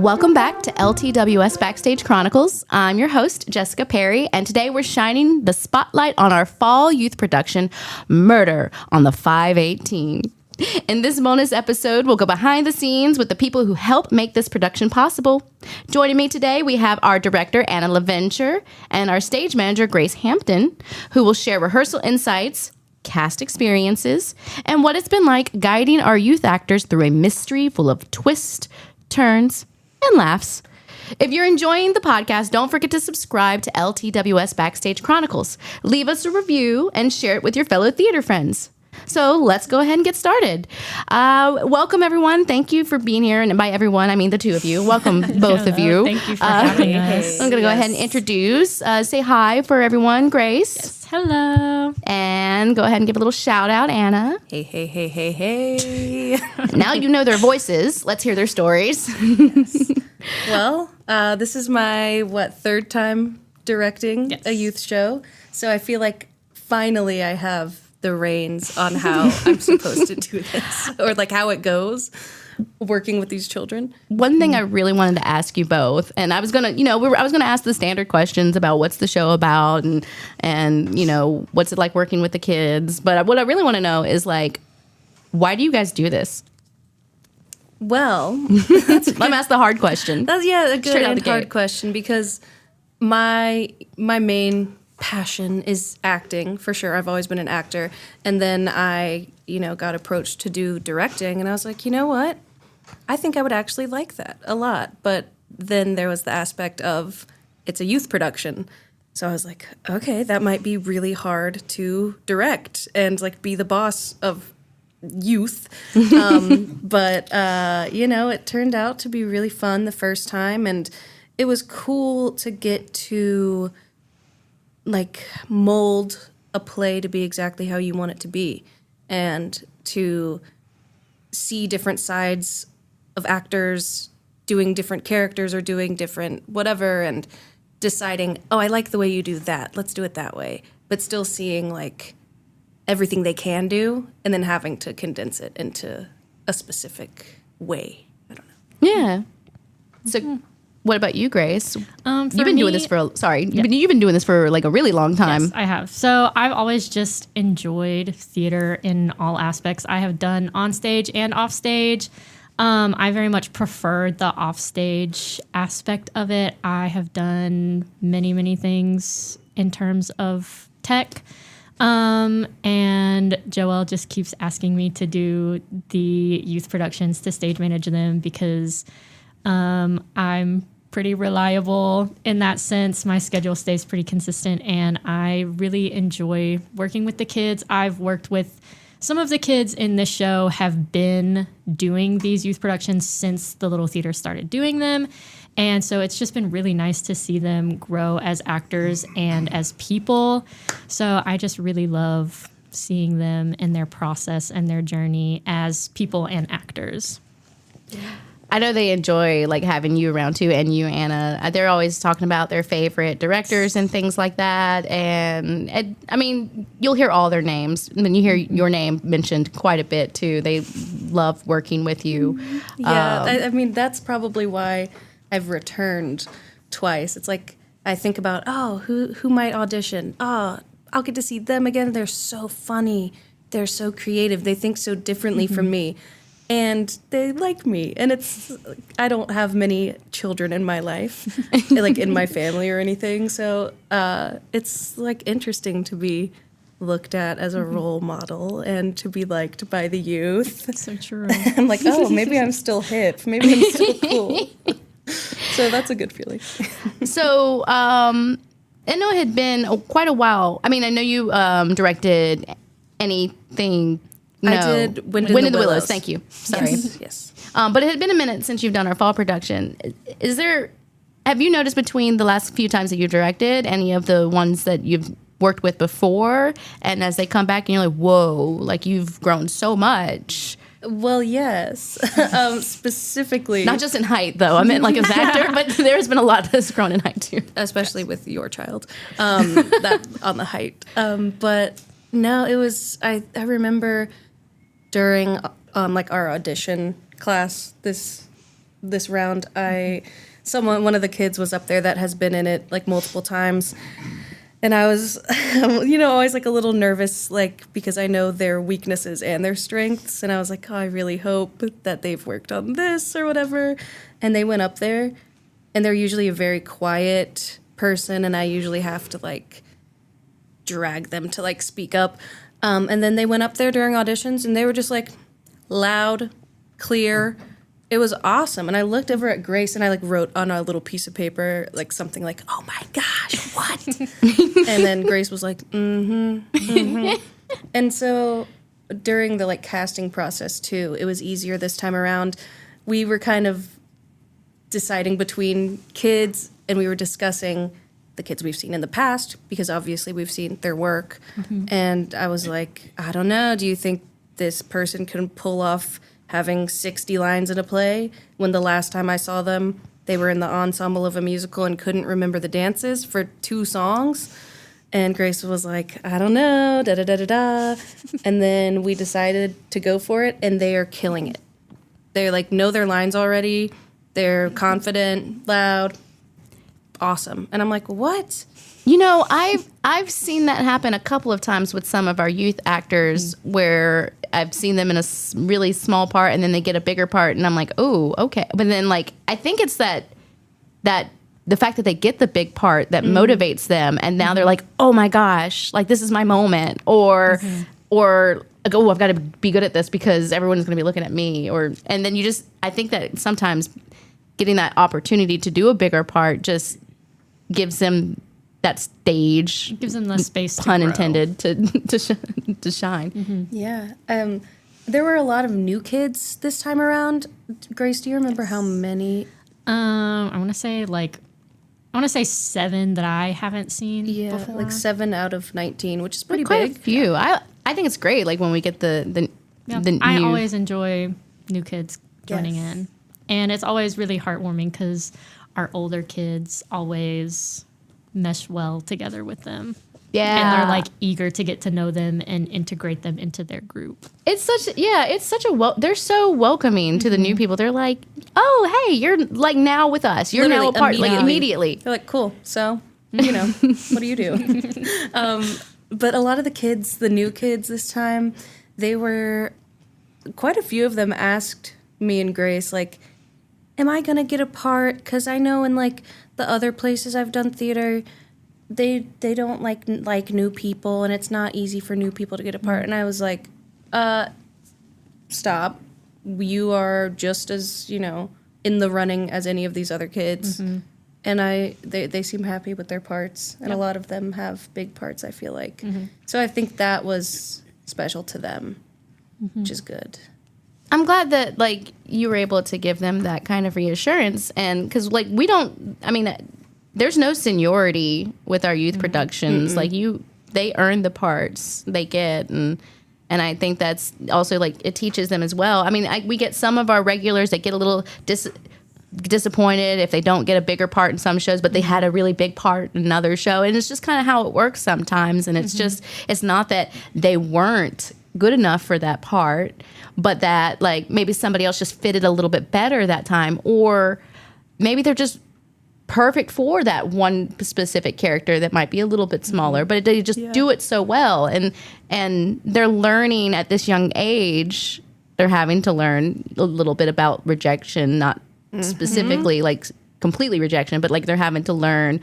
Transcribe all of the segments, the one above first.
Welcome back to LTWS Backstage Chronicles. I'm your host, Jessica Perry, and today we're shining the spotlight on our fall youth production, Murder on the 518. In this bonus episode, we'll go behind the scenes with the people who helped make this production possible. Joining me today, we have our director, Anna LaVenture, and our stage manager, Grace Hampton, who will share rehearsal insights, cast experiences, and what it's been like guiding our youth actors through a mystery full of twists, turns, and laughs. If you're enjoying the podcast, don't forget to subscribe to LTWS Backstage Chronicles. Leave us a review and share it with your fellow theater friends. So let's go ahead and get started. Welcome, everyone. Thank you for being here. And by everyone, I mean the two of you. Welcome, both of you. Thank you for having us. I'm going to go ahead and introduce. Say hi for everyone, Grace. Yes. Hello. And go ahead and give a little shout out, Anna. Hey, hey, hey, hey, hey. Now you know their voices. Let's hear their stories. Yes. Well, this is my, third time directing a youth show. So I feel like finally I have the reins on how I'm supposed to do this, or like how it goes working with these children. One thing I really wanted to ask you both, and I was gonna, I was gonna ask the standard questions about what's the show about, and what's it like working with the kids. But what I really want to know is like, why do you guys do this? Well, let me ask the hard question. That's a good and hard question, because my main passion is acting, for sure. I've always been an actor. And then I, got approached to do directing, and I was like, you know what? I think I would actually like that a lot. But then there was the aspect of it's a youth production. So I was like, okay, that might be really hard to direct and like be the boss of youth. But it turned out to be really fun the first time, and it was cool to get to like mold a play to be exactly how you want it to be, and to see different sides of actors doing different characters or doing different whatever, and deciding, oh, I like the way you do that, let's do it that way, but still seeing like everything they can do and then having to condense it into a specific way. I don't know. Yeah. So what about you, Grace? You've been doing this for you've been doing this for like a really long time. Yes, I have. So I've always just enjoyed theater in all aspects. I have done on stage and off stage. I very much preferred the off stage aspect of it. I have done many, many things in terms of tech. And Joelle just keeps asking me to do the youth productions, to stage manage them, because I'm pretty reliable in that sense. My schedule stays pretty consistent, and I really enjoy working with the kids. I've worked with some of the kids in this show, have been doing these youth productions since the Little Theater started doing them. And so it's just been really nice to see them grow as actors and as people. So I just really love seeing them and their process and their journey as people and actors. I know they enjoy like having you around too, and you, Anna. They're always talking about their favorite directors and things like that. And I mean, you'll hear all their names, and then you hear your name mentioned quite a bit too. They love working with you. Yeah, I mean, that's probably why I've returned twice. It's like I think about, who might audition? Oh, I'll get to see them again. They're so funny. They're so creative. They think so differently from me. And they like me. And I don't have many children in my life, like in my family or anything. So it's like interesting to be looked at as a role model and to be liked by the youth. That's so true. I'm like, oh, maybe I'm still hip. Maybe I'm still cool. So that's a good feeling. So I know it had been quite a while. I mean, I know you directed anything. No. I did Wind in the Willows. Thank you. Sorry. Yes. But it had been a minute since you've done our fall production. Have you noticed between the last few times that you directed any of the ones that you've worked with before, and as they come back and you're like, whoa, like you've grown so much? Well, yes. Specifically. Not just in height, though. I meant like as actor, but there's been a lot that's grown in height, too. Especially with your child, that on the height. But no, it was, I remember during like our audition class this this round, one of the kids was up there that has been in it like multiple times. And I was, always like a little nervous, like, because I know their weaknesses and their strengths. And I was like, oh, I really hope that they've worked on this or whatever. And they went up there, and they're usually a very quiet person. And I usually have to, like, drag them to, like, speak up. And then they went up there during auditions, and they were just, like, loud, clear. It was awesome. And I looked over at Grace, and I like wrote on a little piece of paper like something like, oh my gosh, what? And then Grace was like, And so during the like casting process too, it was easier this time around. We were kind of deciding between kids, and we were discussing the kids we've seen in the past, because obviously we've seen their work. And I was like, I don't know, do you think this person can pull off having 60 lines in a play, when the last time I saw them, they were in the ensemble of a musical and couldn't remember the dances for 2 songs? And Grace was like, I don't know, da-da-da-da-da. And then we decided to go for it, and they are killing it. They like know their lines already. They're confident, loud, awesome. And I'm like, what? I've seen that happen a couple of times with some of our youth actors, where I've seen them in a really small part, and then they get a bigger part, and I'm like, oh, okay. But then, like, I think it's that the fact that they get the big part that motivates them, and now they're like, oh my gosh, like this is my moment, or like, oh, I've got to be good at this because everyone's going to be looking at me, and then I think that sometimes getting that opportunity to do a bigger part just gives them that stage, Gives them the space, pun to grow. intended, to shine. Yeah. There were a lot of new kids this time around. Grace, do you remember how many? I want to say 7 that I haven't seen before. Like 7 out of 19, which is pretty Quite big. a few. I think it's great. Like when we get the I new, always enjoy new kids joining Yes. in. And it's always really heartwarming because our older kids always mesh well together with them. yeah, And they're like eager to get to know them and integrate them into their group. it's such a they're so welcoming to the new people. They're like, oh, hey, you're like now with us. You're now a Literally, part. Like immediately. immediately. They're like, cool. So, what do you do? But a lot of the kids, the new kids this time, quite a few of them asked me and Grace, like, am I going to get a part? Because I know in, like, the other places I've done theater, they don't like new people, and it's not easy for new people to get a part. And I was like, stop. You are just as, in the running as any of these other kids. And they seem happy with their parts, and a lot of them have big parts, I feel like. So I think that was special to them, which is good. I'm glad that like you were able to give them that kind of reassurance, and because like there's no seniority with our youth productions. Like they earn the parts they get, and I think that's also like it teaches them as well. I mean, we get some of our regulars that get a little disappointed if they don't get a bigger part in some shows, but they had a really big part in another show, and it's just kind of how it works sometimes. And it's not that they weren't good enough for that part, but that like maybe somebody else just fitted a little bit better that time, or maybe they're just perfect for that one specific character that might be a little bit smaller, but they just do it so well, and they're learning at this young age. They're having to learn a little bit about rejection, not specifically like completely rejection, but like they're having to learn.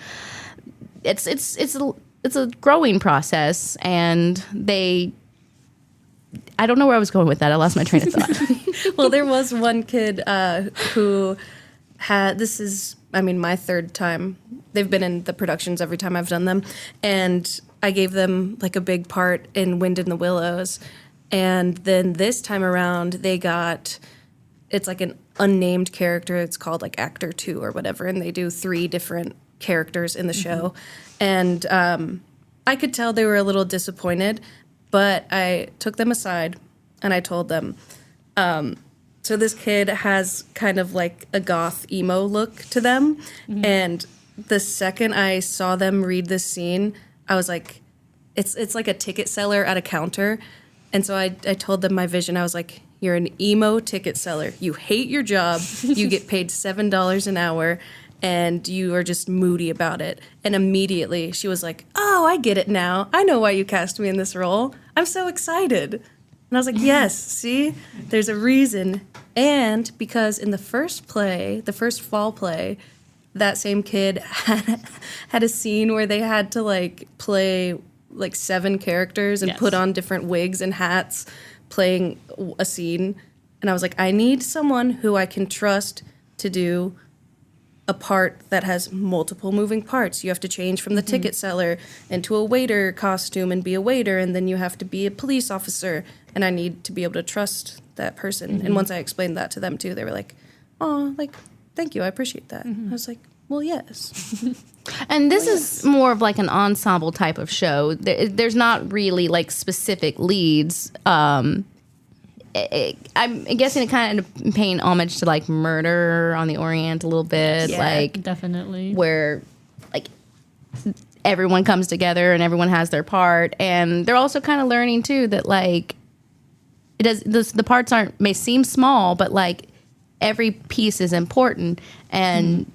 It's a growing process, and I don't know where I was going with that. I lost my train of thought. Well, there was one kid who had, my 3rd time. They've been in the productions every time I've done them. And I gave them like a big part in Wind in the Willows. And then this time around, it's like an unnamed character. It's called like Actor 2 or whatever. And they do 3 different characters in the show. And I could tell they were a little disappointed. But I took them aside and I told them, so this kid has kind of like a goth emo look to them. And the second I saw them read this scene, I was like, it's like a ticket seller at a counter. And so I told them my vision. I was like, You're an emo ticket seller. You hate your job. You get paid $7 an hour, and you are just moody about it. And immediately she was like, oh, I get it now. I know why you cast me in this role. I'm so excited. And I was like, yes, see, there's a reason. And because in the first fall play, that same kid had a scene where they had to like play like 7 characters and put on different wigs and hats playing a scene. And I was like, I need someone who I can trust to do a part that has multiple moving parts. You have to change from the ticket seller into a waiter costume and be a waiter, and then you have to be a police officer. And I need to be able to trust that person. And once I explained that to them too, they were like, oh, like, thank you, I appreciate that. I was like, well, yes. And this is more of like an ensemble type of show. There's not really like specific leads. I'm guessing it kind of paying homage to like Murder on the Orient a little bit, like Definitely. where like everyone comes together and everyone has their part, and they're also kind of learning too that like the parts may seem small, but like every piece is important. And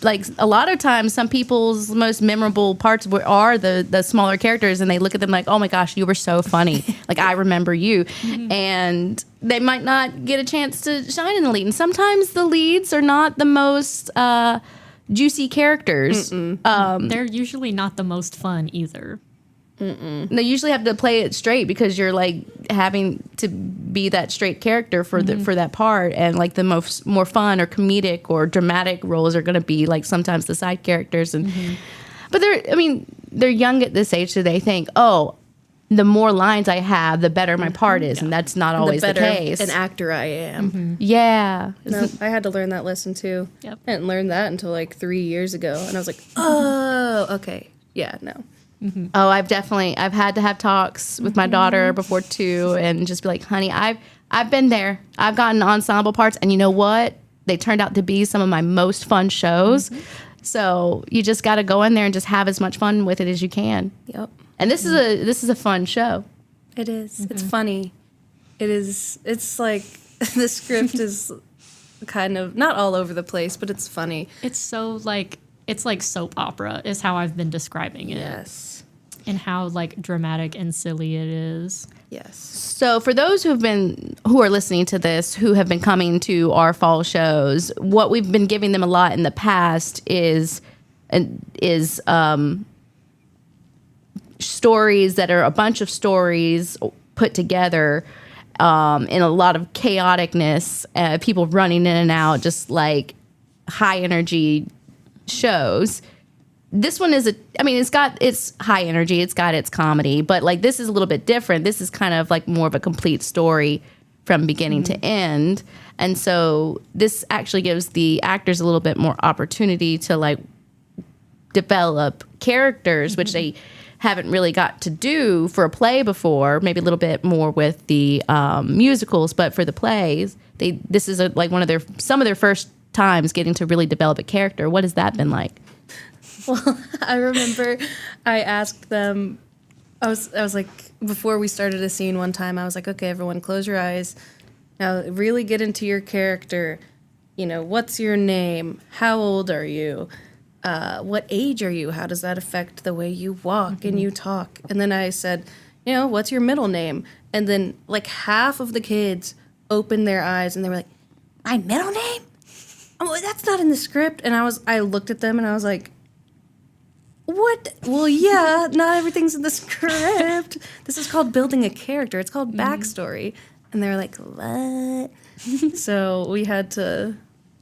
like a lot of times some people's most memorable parts are the smaller characters, and they look at them like, oh my gosh, you were so funny. Like, I remember you. And they might not get a chance to shine in the lead. And sometimes the leads are not the most juicy characters. They're usually not the most fun either. They usually have to play it straight because you're like having to be that straight character for for that part, and like the more fun or comedic or dramatic roles are going to be like sometimes the side characters. And but they're young at this age, so they think, oh, the more lines I have, the better my part is, and that's not always the case. An actor I am. Yeah, No, I had to learn that lesson too. Yep. I didn't learn that until like 3 years ago, and I was like, oh, okay, yeah, no. Oh, I've had to have talks with my daughter before too, and just be like, honey, I've been there. I've gotten ensemble parts, and you know what? They turned out to be some of my most fun shows. So you just got to go in there and just have as much fun with it as you can. Yep. And this is a fun show. It is. It's funny. It is. It's like the script is kind of not all over the place, but it's funny. It's so like soap opera is how I've been describing it. Yes. And how like dramatic and silly it is. Yes. So for those who are listening to this, who have been coming to our fall shows, what we've been giving them a lot in the past is stories that are a bunch of stories put together in a lot of chaoticness, people running in and out, just like high energy shows. This one it's high energy, it's got its comedy, but like this is a little bit different. This is kind of like more of a complete story from beginning to end. And so this actually gives the actors a little bit more opportunity to like develop characters, which they haven't really got to do for a play before, maybe a little bit more with the musicals, but for the plays, this is like some of their first times getting to really develop a character. What has that been like? Well, I remember I asked them, I was like, before we started a scene one time, I was like, okay, everyone close your eyes. Now really get into your character. You know, what's your name? How old are you? What age are you? How does that affect the way you walk and you talk? And then I said, you know, what's your middle name? And then like half of the kids opened their eyes and they were like, my middle name? Oh, that's not in the script. And I looked at them and I was like, what? Well, yeah, not everything's in the script. This is called building a character. It's called backstory. And they were like, what? So we had to...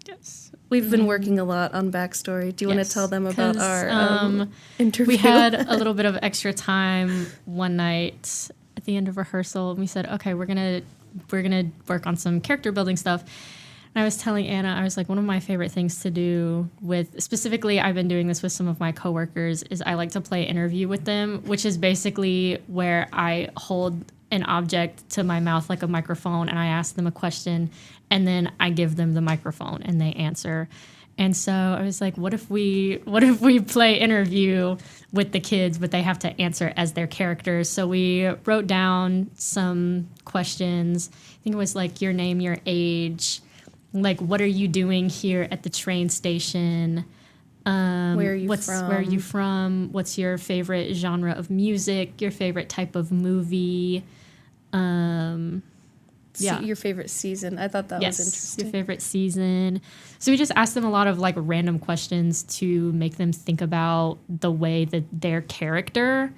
Yes. We've been working a lot on backstory. Do you want to tell them about our interview? We had a little bit of extra time one night at the end of rehearsal, and we said, okay, we're gonna work on some character building stuff. And I was telling Anna, I was like, one of my favorite things to do with, specifically, I've been doing this with some of my coworkers, is I like to play interview with them, which is basically where I hold an object to my mouth like a microphone and I ask them a question and then I give them the microphone and they answer. And so I was like, what if we play interview with the kids, but they have to answer as their characters? So we wrote down some questions. I think it was like your name, your age, like what are you doing here at the train station? Where are you Where are you from? What's your favorite genre of music? Your favorite type of movie? Your favorite season. I thought that was interesting. Your favorite season. So we just asked them a lot of like random questions to make them think about the way that their character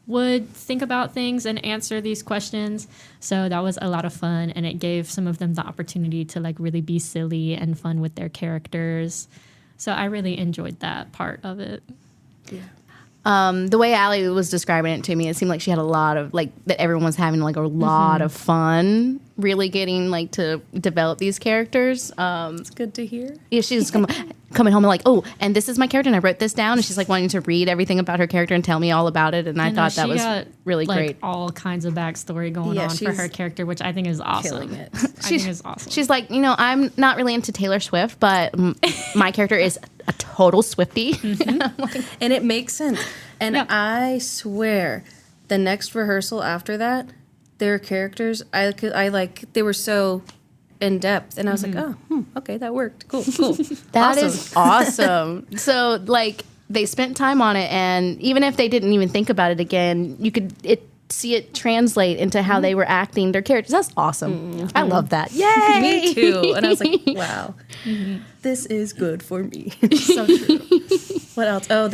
would think about things and answer these questions. So that was a lot of fun, and it gave some of them the opportunity to like really be silly and fun with their characters. So I really enjoyed that part of it. Yeah. The way Allie was describing it to me, it seemed like she had a lot of like that everyone was having like a lot of fun, really getting like to develop these characters. It's good to hear. Yeah, she was coming home and like, oh, and this is my character, and I wrote this down, and she's like wanting to read everything about her character and tell me all about it, and I thought that was really like, great. All kinds of backstory going on for her character, which I think is awesome. Killing it. I think is awesome. She's like, I'm not really into Taylor Swift, but my character is a total Swiftie. And it makes sense. And I swear, the next rehearsal after that, their characters, they were so in depth, and I was like, oh, okay, that worked. Cool. That is awesome. So like they spent time on it, and even if they didn't even think about it again, you could see it translate into how they were acting their characters. That's awesome. I love that. Yay! Me too. And I was like, wow, this is good for me. So true. What else? Oh,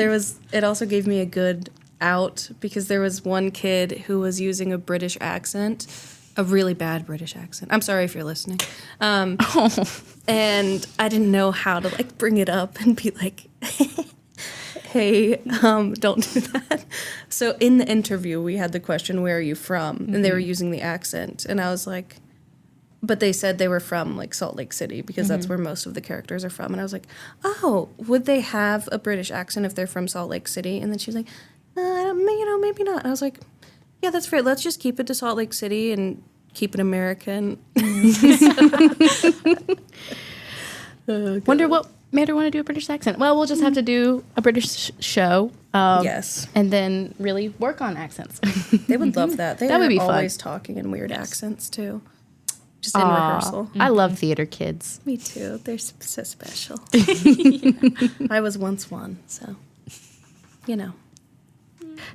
it also gave me a good out because there was one kid who was using a British accent, a really bad British accent. I'm sorry if you're listening. And I didn't know how to like bring it up and be like, hey, don't do that. So in the interview, we had the question, where are you from? And they were using the accent. And I was like, but they said they were from like Salt Lake City because that's where most of the characters are from. And I was like, oh, would they have a British accent if they're from Salt Lake City? And then she was like, maybe not. And I was like, yeah, that's fair. Let's just keep it to Salt Lake City and keep it American. Wonder what made her want to do a British accent. Well, we'll just have to do a British show. Yes. And then really work on accents. They would love that. They That would be always fun. talking in weird accents, too. Just in rehearsal. I love theater kids. Me too. They're so special. I was once one, so,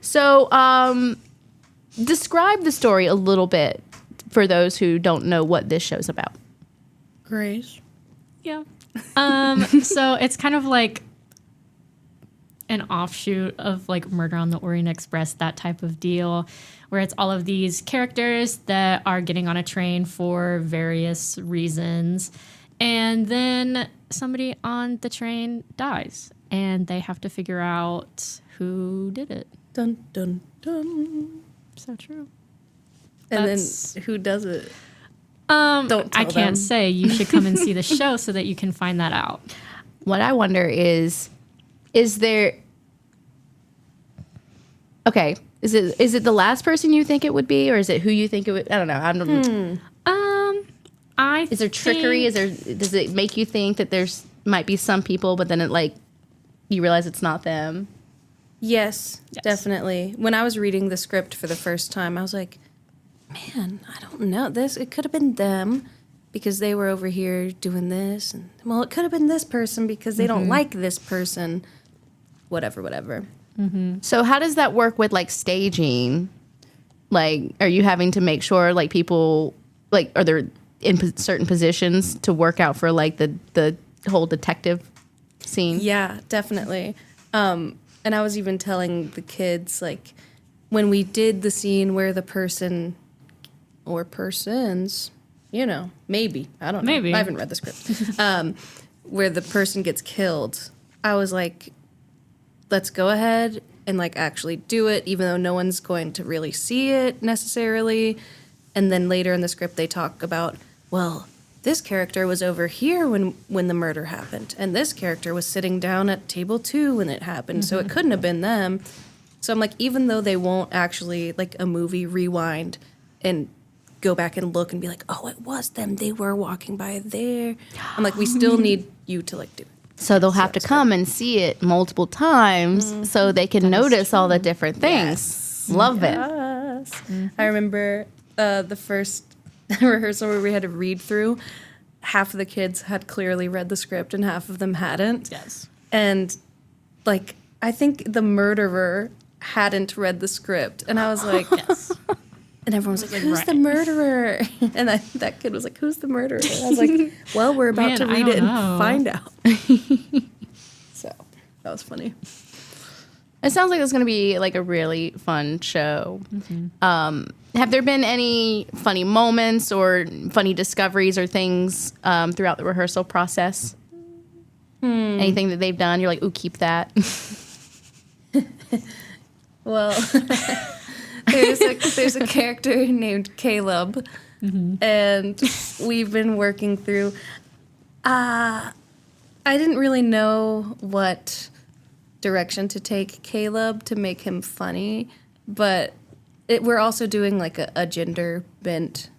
So, describe the story a little bit for those who don't know what this show's about. Grace. Yeah. So it's kind of like an offshoot of like Murder on the Orient Express, that type of deal, where it's all of these characters that are getting on a train for various reasons. And then somebody on the train dies, and they have to figure out who did it. Dun, dun, dun. So true. And That's- then who does it? Don't tell I can't them. say. You should come and see the show so that you can find that out. What I wonder is there... Okay, is it the last person you think it would be, or is it who you think it would? I don't know. Is there trickery? Does it make you think that there's might be some people, but then you realize it's not them? Yes, definitely. When I was reading the script for the first time, I was like, man, I don't know. It could have been them because they were over here doing this. And, well, it could have been this person because they don't like this person. Whatever. So how does that work with staging? Are you having to make sure people are there in certain positions to work out for the whole detective scene? Yeah, definitely. And I was even telling the kids when we did the scene where the person or persons, maybe, I don't know. Maybe. I haven't read the script. Where the person gets killed, I was like, let's go ahead and actually do it, even though no one's going to really see it necessarily. And then later in the script, they talk about, well, this character was over here when the murder happened, and this character was sitting down at table 2 when it happened, so it couldn't have been them. So I'm like, even though they won't actually, a movie, rewind and go back and look and be like, oh, it was them. They were walking by there. I'm like, we still need you to, do it. So they'll have to come and see it multiple times so they can notice all the different things. Love it. Yes. I remember the first rehearsal where we had to read through. Half of the kids had clearly read the script and half of them hadn't. Yes. And like, I think the murderer hadn't read the script. And I was like, Yes. and everyone was like, who's the murderer? And that kid was like, who's the murderer? And I was like, well, we're about to read it and find out. So that was funny. It sounds like it's going to be like a really fun show. Have there been any funny moments or funny discoveries or things throughout the rehearsal process? Anything that they've done? You're like, ooh, keep that. Well, there's a character named Caleb, and we've been working through. I didn't really know what direction to take Caleb to make him funny, but we're also doing like a gender bent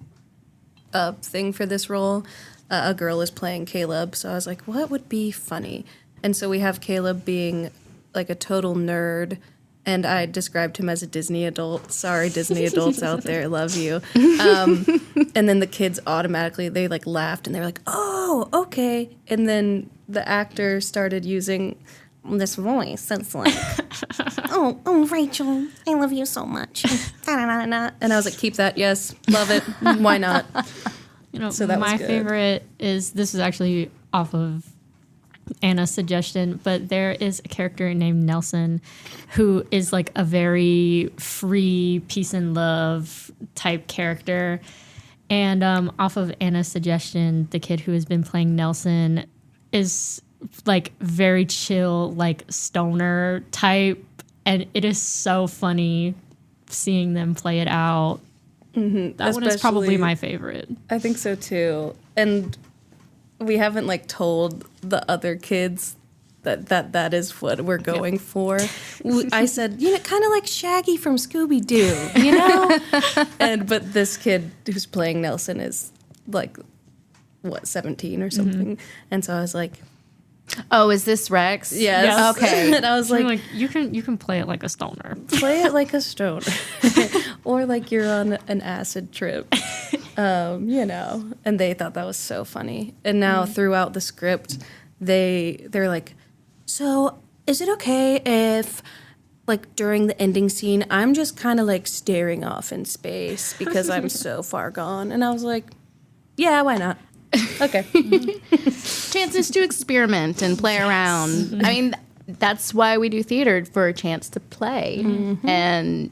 thing for this role. A girl is playing Caleb, so I was like, what would be funny? And so we have Caleb being like a total nerd, and I described him as a Disney adult. Sorry, Disney adults out there, love you. And then the kids automatically, they like laughed and they were like, oh, okay. And then the actor started using this voice that's like, oh, Rachel, I love you so much. And I was like, keep that, yes, love it, why not? You know, So that was my good. favorite is, this is actually off of Anna's suggestion, but there is a character named Nelson who is like a very free, peace and love type character. And off of Anna's suggestion, the kid who has been playing Nelson is like very chill, like stoner type. And it is so funny seeing them play it out. That one is probably Especially- my favorite. I think so too. And we haven't like told the other kids that is what we're going for. I said, kind of like Shaggy from Scooby-Doo, you know? But this kid who's playing Nelson is like, 17 or something. And so I was like, Oh, is this Rex? yes. Yes. Okay. And I was Like, like, you can play it like a stoner. play it like a stoner. Or like you're on an acid trip. And they thought that was so funny. And now throughout the script, they're like, so is it okay if like during the ending scene, I'm just kind of like staring off in space because I'm so far gone? And I was like, yeah, why not? Okay. Chances to experiment and play around. I mean, that's why we do theater, for a chance to play. And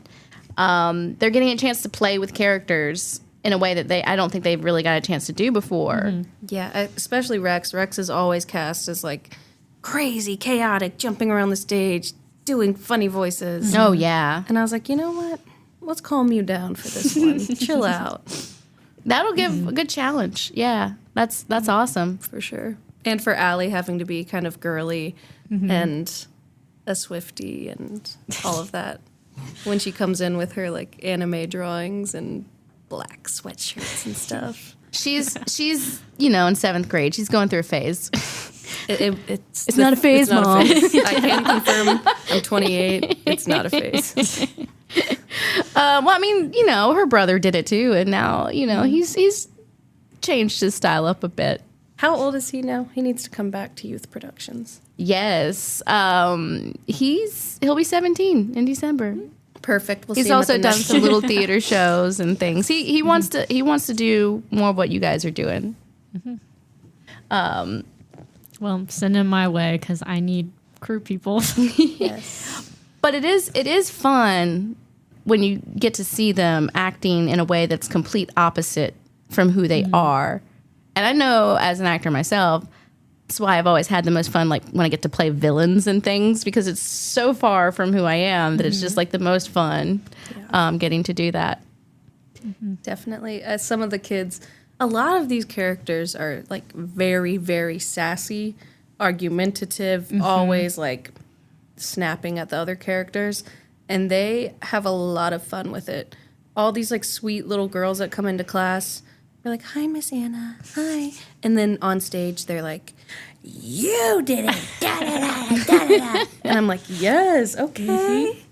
they're getting a chance to play with characters in a way that I don't think they've really got a chance to do before. Yeah, especially Rex. Rex is always cast as like crazy, chaotic, jumping around the stage, doing funny voices. Oh, yeah. And I was like, you know what? Let's calm you down for this one. Chill out, That'll give a good challenge. Yeah, that's awesome. for sure. And for Allie having to be kind of girly and a Swiftie and all of that. When she comes in with her like anime drawings and black sweatshirts and stuff. She's in seventh grade. She's going through a phase. It's not a phase, it's not Mom. A phase. I can confirm I'm 28. It's not a phase. Well, I mean, her brother did it too, and now he's changed his style up a bit. How old is he now? He needs to come back to youth productions. Yes, he'll be 17 in December. Perfect. We'll He's see him also at the done next- some little theater shows and things. He wants to do more of what you guys are doing. Well, send him my way because I need crew people. Yes. But it is fun when you get to see them acting in a way that's complete opposite from who they are. And I know as an actor myself, that's why I've always had the most fun, like when I get to play villains and things, because it's so far from who I am that it's just like the most fun getting to do that. Definitely. Some of the kids, a lot of these characters are like very, very sassy, argumentative, always like snapping at the other characters. And they have a lot of fun with it. All these like sweet little girls that come into class, We're like, hi, Miss Anna. Hi. And then on stage, they're like, you did it. Da, da, da, da, da, da. And I'm like, yes, okay.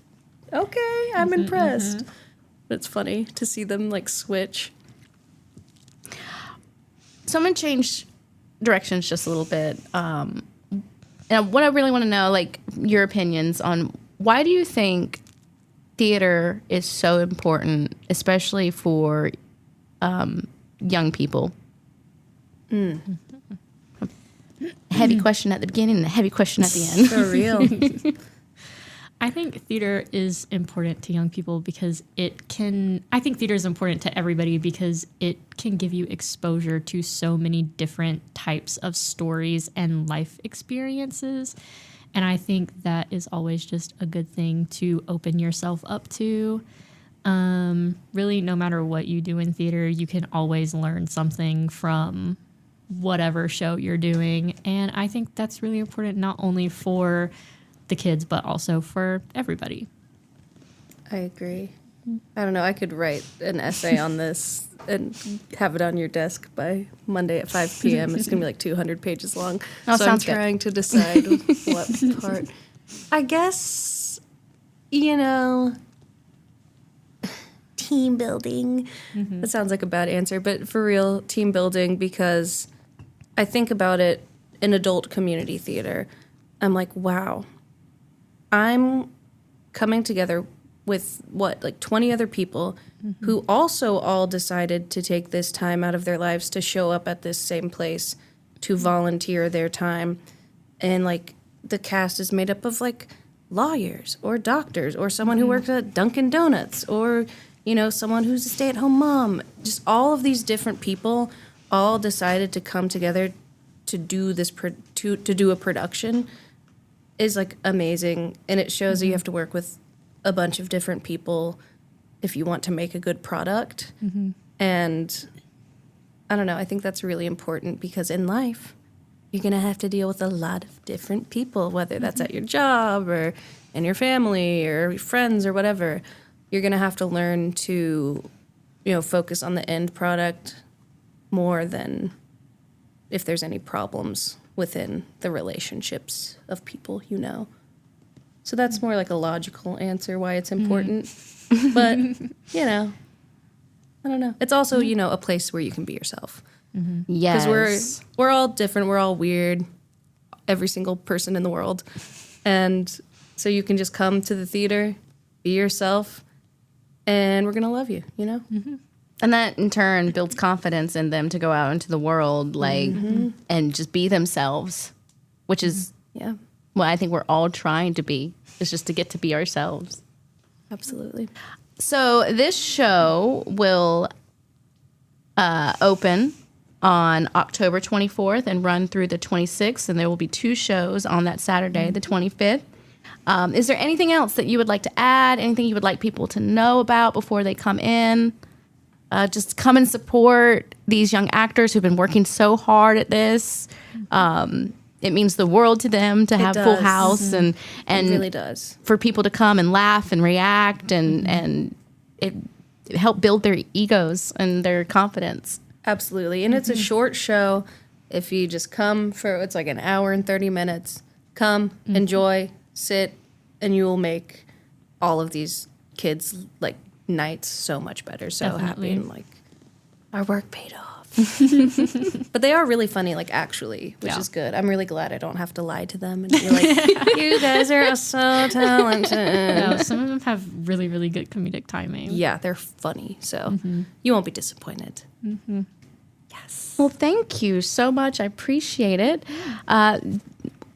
Okay, I'm impressed. It's funny to see them like switch. So I'm going to change directions just a little bit. And what I really want to know, like, your opinions on why do you think theater is so important, especially for young people? Heavy question at the beginning and a heavy question at the end. For real. I think theater is important to young people because I think theater is important to everybody because it can give you exposure to so many different types of stories and life experiences. And I think that is always just a good thing to open yourself up to. Really, no matter what you do in theater, you can always learn something from whatever show you're doing. And I think that's really important, not only for the kids, but also for everybody. I agree. I don't know. I could write an essay on this and have it on your desk by Monday at 5 p.m. It's going to be like 200 pages long. Oh, so I'm trying to decide what part. I guess, team building. That sounds like a bad answer, but for real, team building, because I think about it in adult community theater. I'm like, wow. I'm coming together with 20 other people who also all decided to take this time out of their lives to show up at this same place to volunteer their time. And like the cast is made up of like lawyers or doctors or someone who works at Dunkin' Donuts or, someone who's a stay-at-home mom. Just all of these different people all decided to come together to do this, to do a production is like amazing, and it shows that you have to work with a bunch of different people if you want to make a good product. And I don't know, I think that's really important because in life you're gonna have to deal with a lot of different people, whether that's at your job or in your family or your friends or whatever. You're gonna have to learn to focus on the end product more than if there's any problems within the relationships of people. So that's more like a logical answer why it's important. But, I don't know. It's also, a place where you can be yourself. Yes. Because we're all different. We're all weird. Every single person in the world. And so you can just come to the theater, be yourself, and we're going to love you, And that in turn builds confidence in them to go out into the world, and just be themselves, which is what I think we're all trying to be, is just to get to be ourselves. Absolutely. So this show will open on October 24th and run through the 26th, and there will be 2 shows on that Saturday, the 25th. Is there anything else that you would like to add? Anything you would like people to know about before they come in? Just come and support these young actors who've been working so hard at this. It means the world to them to have full house, and it really does. For people to come and laugh and react, and it help build their egos and their confidence. Absolutely. And it's a short show. If you just come it's like an hour and 30 minutes. Come, enjoy, sit, and you will make all of these kids like nights so much better. So Definitely. Happy, and like our work paid off. But they are really funny, like actually, which is good. I'm really glad I don't have to lie to them and be like, you guys are so talented. No, some of them have really, really good comedic timing. Yeah, they're funny. So you won't be disappointed. Yes. Well, thank you so much. I appreciate it.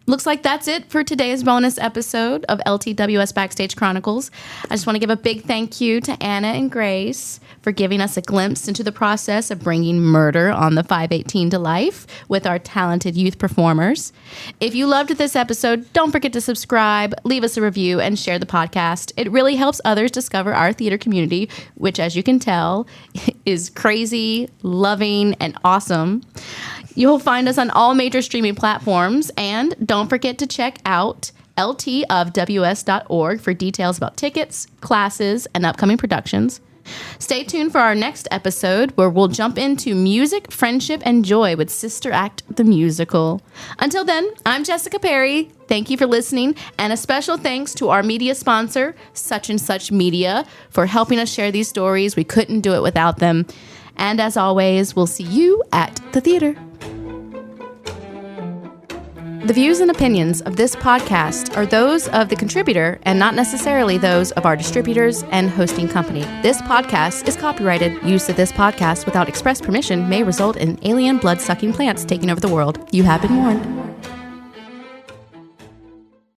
Looks like that's it for today's bonus episode of LTWS Backstage Chronicles. I just want to give a big thank you to Anna and Grace for giving us a glimpse into the process of bringing murder on the 518 to life with our talented youth performers. If you loved this episode, don't forget to subscribe, leave us a review, and share the podcast. It really helps others discover our theater community, which, as you can tell, is crazy, loving, and awesome. You'll find us on all major streaming platforms, and don't forget to check out LTWS.org for details about tickets, classes, and upcoming productions. Stay tuned for our next episode where we'll jump into music, friendship, and joy with Sister Act the Musical. Until then, I'm Jessica Perry. Thank you for listening, and a special thanks to our media sponsor, Such and Such Media, for helping us share these stories. We couldn't do it without them. And as always, we'll see you at the theater. The views and opinions of this podcast are those of the contributor and not necessarily those of our distributors and hosting company. This podcast is copyrighted. Use of this podcast without express permission may result in alien blood-sucking plants taking over the world. You have been warned.